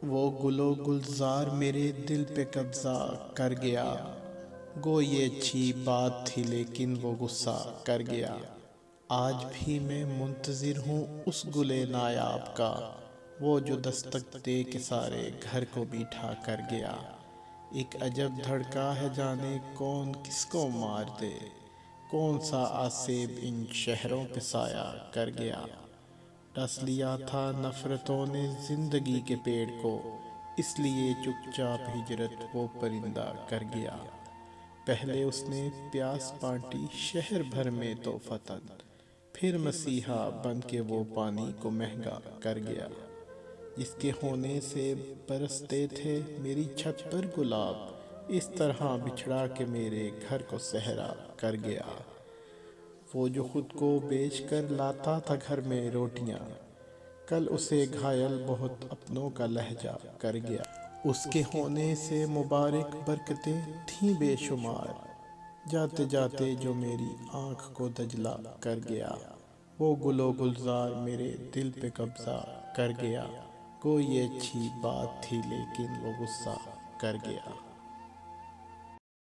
وہ گل و گلزار میرے دل پہ قبضہ کر گیا، گو یہ اچھی بات تھی لیکن وہ غصہ کر گیا۔ آج بھی میں منتظر ہوں اس گلے نایاب کا، وہ جو دستک دے کے سارے گھر کو بیٹھا کر گیا۔ ایک عجب دھڑکا ہے جانے کون کس کو مار دے، کون سا آسیب ان شہروں پہ سایہ کر گیا۔ ڈس لیا تھا نفرتوں نے زندگی کے پیڑ کو، اس لیے چپ چاپ ہجرت وہ پرندہ کر گیا۔ پہلے اس نے پیاس بانٹی شہر بھر میں تو فتن، پھر مسیحا بن کے وہ پانی کو مہنگا کر گیا۔ جس کے ہونے سے برستے تھے میری چھت پر گلاب، اس طرح بچھڑا کے میرے گھر کو صحرا کر گیا۔ وہ جو خود کو بیچ کر لاتا تھا گھر میں روٹیاں، کل اسے گھائل بہت اپنوں کا لہجہ کر گیا۔ اس کے ہونے سے مبارک برکتیں تھیں بے شمار، جاتے جاتے جو میری آنکھ کو دجلہ کر گیا۔ وہ گل و گلزار میرے دل پہ قبضہ کر گیا، گو یہ اچھی بات تھی لیکن وہ غصہ کر گیا۔